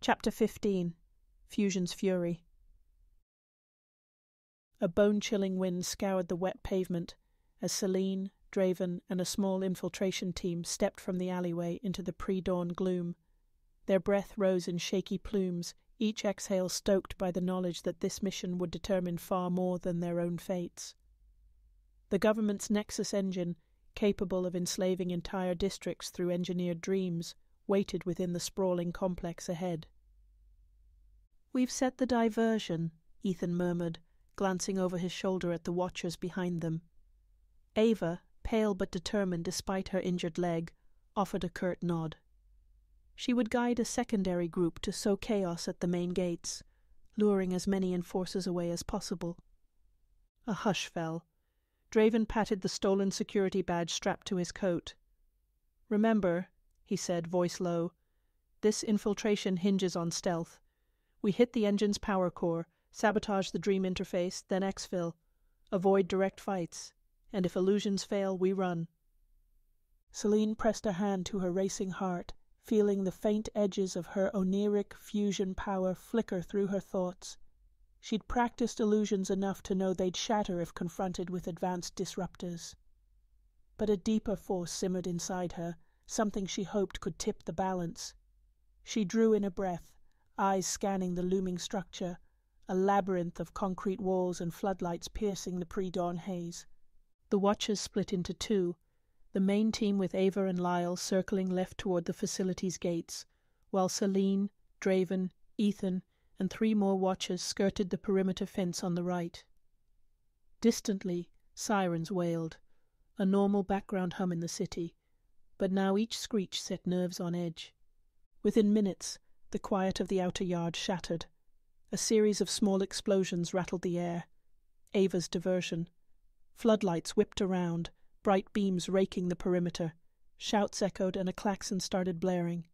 Chapter 15. Fusion's Fury. A bone-chilling wind scoured the wet pavement as Selene, Draven, and a small infiltration team stepped from the alleyway into the pre-dawn gloom. Their breath rose in shaky plumes, each exhale stoked by the knowledge that this mission would determine far more than their own fates. The government's Nexus engine, capable of enslaving entire districts through engineered dreams, waited within the sprawling complex ahead. "We've set the diversion," Ethan murmured, glancing over his shoulder at the watchers behind them. Ava, pale but determined despite her injured leg, offered a curt nod. She would guide a secondary group to sow chaos at the main gates, luring as many enforcers away as possible. A hush fell. Draven patted the stolen security badge strapped to his coat. "Remember," he said, voice low, "this infiltration hinges on stealth. We hit the engine's power core, sabotage the dream interface, then exfil. Avoid direct fights. And if illusions fail, we run." Selene pressed a hand to her racing heart, feeling the faint edges of her Oneiric Fusion power flicker through her thoughts. She'd practiced illusions enough to know they'd shatter if confronted with advanced disruptors. But a deeper force simmered inside her, something she hoped could tip the balance. She drew in a breath, eyes scanning the looming structure, a labyrinth of concrete walls and floodlights piercing the pre-dawn haze. The watchers split into two, the main team with Ava and Lyle circling left toward the facility's gates, while Selene, Draven, Ethan, and 3 more watchers skirted the perimeter fence on the right. Distantly, sirens wailed, a normal background hum in the city, but now each screech set nerves on edge. Within minutes, the quiet of the outer yard shattered. A series of small explosions rattled the air. Ava's diversion. Floodlights whipped around, bright beams raking the perimeter. Shouts echoed and a klaxon started blaring.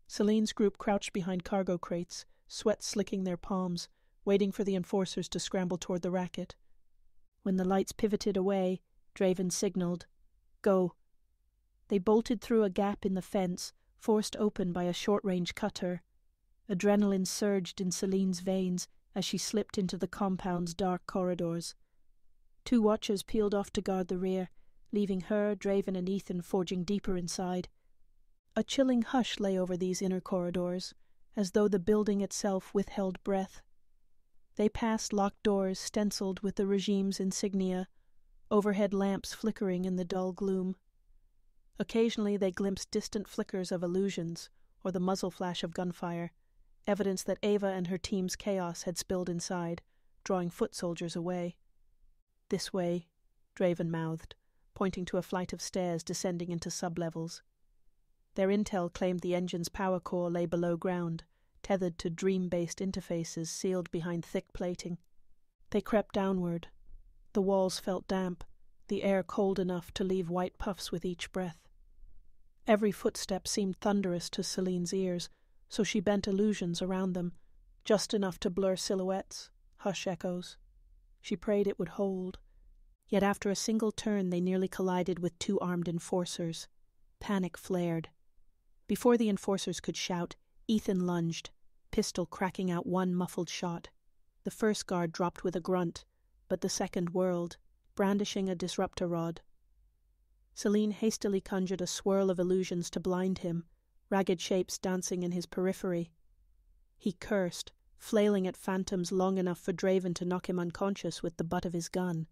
Selene's group crouched behind cargo crates, sweat slicking their palms, waiting for the enforcers to scramble toward the racket. When the lights pivoted away, Draven signaled, "Go." They bolted through a gap in the fence, forced open by a short-range cutter. Adrenaline surged in Selene's veins as she slipped into the compound's dark corridors. 2 watchers peeled off to guard the rear, leaving her, Draven, and Ethan forging deeper inside. A chilling hush lay over these inner corridors, as though the building itself withheld breath. They passed locked doors stenciled with the regime's insignia, overhead lamps flickering in the dull gloom. Occasionally they glimpsed distant flickers of illusions, or the muzzle flash of gunfire, evidence that Ava and her team's chaos had spilled inside, drawing foot soldiers away. "This way," Draven mouthed, pointing to a flight of stairs descending into sublevels. Their intel claimed the engine's power core lay below ground, tethered to dream-based interfaces sealed behind thick plating. They crept downward. The walls felt damp, the air cold enough to leave white puffs with each breath. Every footstep seemed thunderous to Selene's ears, so she bent illusions around them, just enough to blur silhouettes, hush echoes. She prayed it would hold. Yet after a single turn they nearly collided with 2 armed enforcers. Panic flared. Before the enforcers could shout, Ethan lunged, pistol cracking out 1 muffled shot. The first guard dropped with a grunt, but the second whirled, brandishing a disruptor rod. Selene hastily conjured a swirl of illusions to blind him, ragged shapes dancing in his periphery. He cursed, flailing at phantoms long enough for Draven to knock him unconscious with the butt of his gun.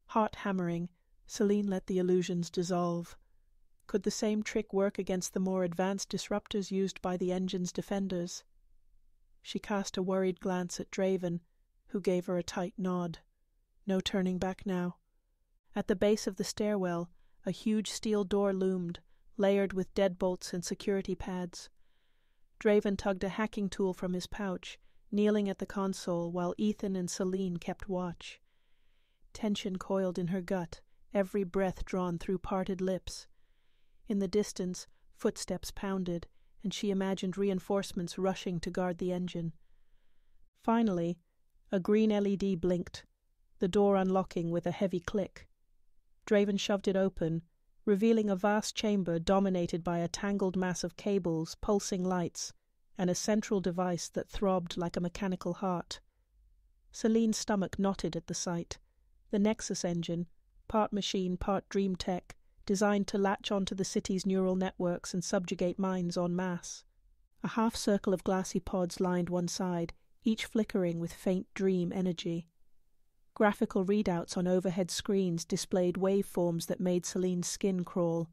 Heart hammering, Selene let the illusions dissolve. Could the same trick work against the more advanced disruptors used by the engine's defenders? She cast a worried glance at Draven, who gave her a tight nod. No turning back now. At the base of the stairwell, a huge steel door loomed, layered with deadbolts and security pads. Draven tugged a hacking tool from his pouch, kneeling at the console while Ethan and Selene kept watch. Tension coiled in her gut, every breath drawn through parted lips. In the distance, footsteps pounded, and she imagined reinforcements rushing to guard the engine. Finally, a green LED blinked, the door unlocking with a heavy click. Draven shoved it open, revealing a vast chamber dominated by a tangled mass of cables, pulsing lights, and a central device that throbbed like a mechanical heart. Selene's stomach knotted at the sight. The Nexus engine, part machine, part dream tech, designed to latch onto the city's neural networks and subjugate minds en masse. A half-circle of glassy pods lined one side, each flickering with faint dream energy. Graphical readouts on overhead screens displayed waveforms that made Selene's skin crawl.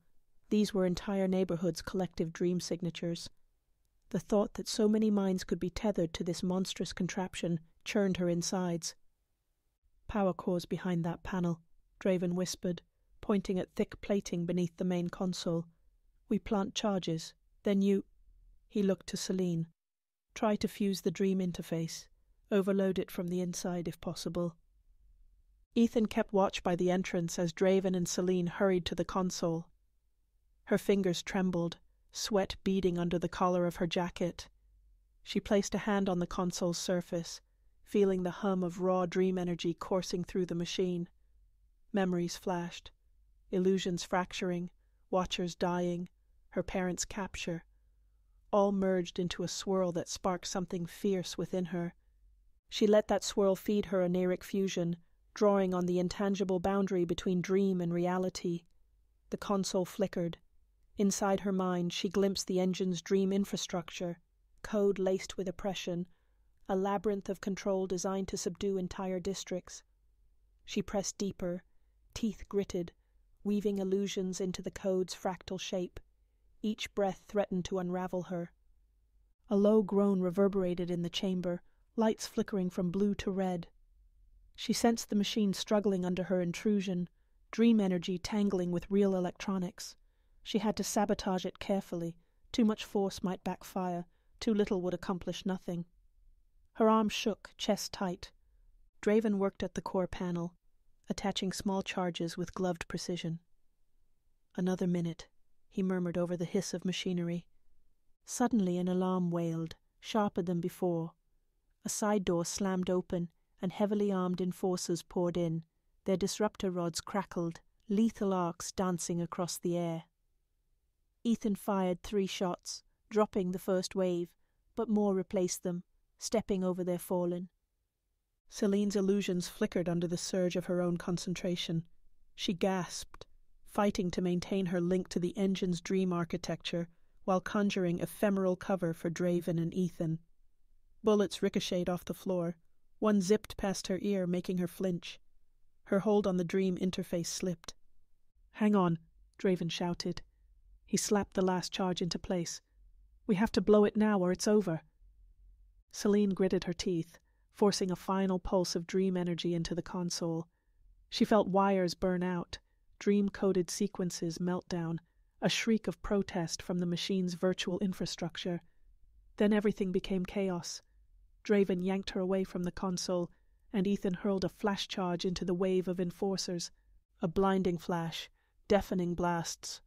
These were entire neighborhoods' collective dream signatures. The thought that so many minds could be tethered to this monstrous contraption churned her insides. "Power cores behind that panel," Draven whispered, pointing at thick plating beneath the main console. "We plant charges, then you—" He looked to Selene. "Try to fuse the dream interface. Overload it from the inside if possible." Ethan kept watch by the entrance as Draven and Selene hurried to the console. Her fingers trembled, sweat beading under the collar of her jacket. She placed a hand on the console's surface, feeling the hum of raw dream energy coursing through the machine. Memories flashed. Illusions fracturing, watchers dying, her parents' capture. All merged into a swirl that sparked something fierce within her. She let that swirl feed her Oneiric Fusion, drawing on the intangible boundary between dream and reality. The console flickered. Inside her mind, she glimpsed the engine's dream infrastructure, code laced with oppression, a labyrinth of control designed to subdue entire districts. She pressed deeper, teeth gritted, weaving illusions into the code's fractal shape. Each breath threatened to unravel her. A low groan reverberated in the chamber, lights flickering from blue to red. She sensed the machine struggling under her intrusion, dream energy tangling with real electronics. She had to sabotage it carefully. Too much force might backfire, too little would accomplish nothing. Her arm shook, chest tight. Draven worked at the core panel, attaching small charges with gloved precision. "Another minute," he murmured over the hiss of machinery. Suddenly an alarm wailed, sharper than before. A side door slammed open, and heavily armed enforcers poured in. Their disruptor rods crackled, lethal arcs dancing across the air. Ethan fired 3 shots, dropping the first wave, but more replaced them, stepping over their fallen. Selene's illusions flickered under the surge of her own concentration. She gasped, fighting to maintain her link to the engine's dream architecture, while conjuring ephemeral cover for Draven and Ethan. Bullets ricocheted off the floor. One zipped past her ear, making her flinch. Her hold on the dream interface slipped. "Hang on," Draven shouted. He slapped the last charge into place. "We have to blow it now or it's over." Selene gritted her teeth, forcing a final pulse of dream energy into the console. She felt wires burn out, dream-coded sequences melt down, a shriek of protest from the machine's virtual infrastructure. Then everything became chaos. Draven yanked her away from the console, and Ethan hurled a flash charge into the wave of enforcers. A blinding flash, deafening blasts.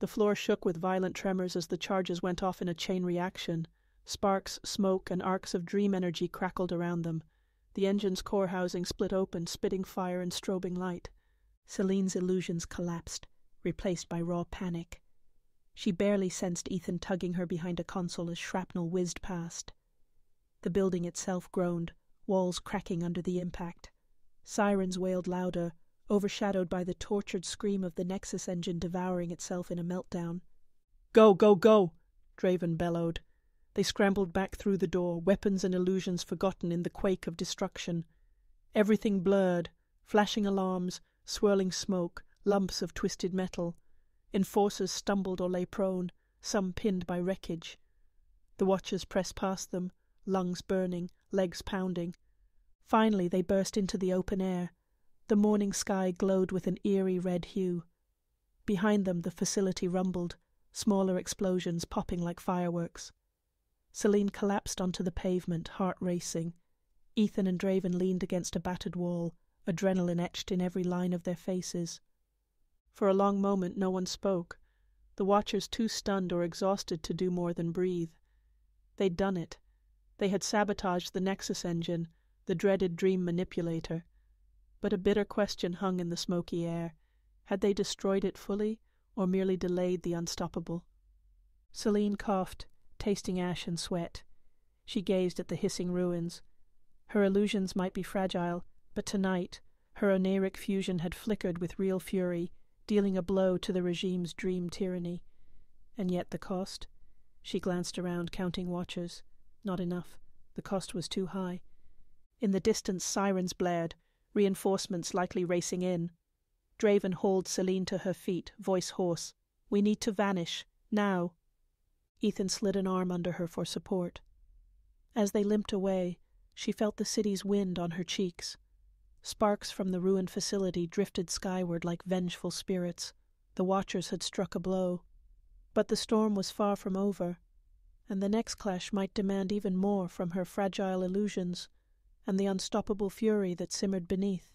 The floor shook with violent tremors as the charges went off in a chain reaction. Sparks, smoke, and arcs of dream energy crackled around them. The engine's core housing split open, spitting fire and strobing light. Selene's illusions collapsed, replaced by raw panic. She barely sensed Ethan tugging her behind a console as shrapnel whizzed past. The building itself groaned, walls cracking under the impact. Sirens wailed louder, overshadowed by the tortured scream of the Nexus engine devouring itself in a meltdown. "Go, go, go!" Draven bellowed. They scrambled back through the door, weapons and illusions forgotten in the quake of destruction. Everything blurred, flashing alarms, swirling smoke, lumps of twisted metal. Enforcers stumbled or lay prone, some pinned by wreckage. The watchers pressed past them, lungs burning, legs pounding. Finally they burst into the open air. The morning sky glowed with an eerie red hue. Behind them the facility rumbled, smaller explosions popping like fireworks. Selene collapsed onto the pavement, heart racing. Ethan and Draven leaned against a battered wall, adrenaline etched in every line of their faces. For a long moment no one spoke, the watchers too stunned or exhausted to do more than breathe. They'd done it. They had sabotaged the Nexus engine, the dreaded dream manipulator. But a bitter question hung in the smoky air. Had they destroyed it fully, or merely delayed the unstoppable? Selene coughed, tasting ash and sweat. She gazed at the hissing ruins. Her illusions might be fragile, but tonight her Oneiric Fusion had flickered with real fury, dealing a blow to the regime's dream tyranny. And yet the cost? She glanced around, counting watchers. Not enough. The cost was too high. In the distance sirens blared, reinforcements likely racing in. Draven hauled Selene to her feet, voice hoarse. "We need to vanish. Now." Ethan slid an arm under her for support. As they limped away, she felt the city's wind on her cheeks. Sparks from the ruined facility drifted skyward like vengeful spirits. The Watchers had struck a blow. But the storm was far from over, and the next clash might demand even more from her fragile illusions and the unstoppable fury that simmered beneath.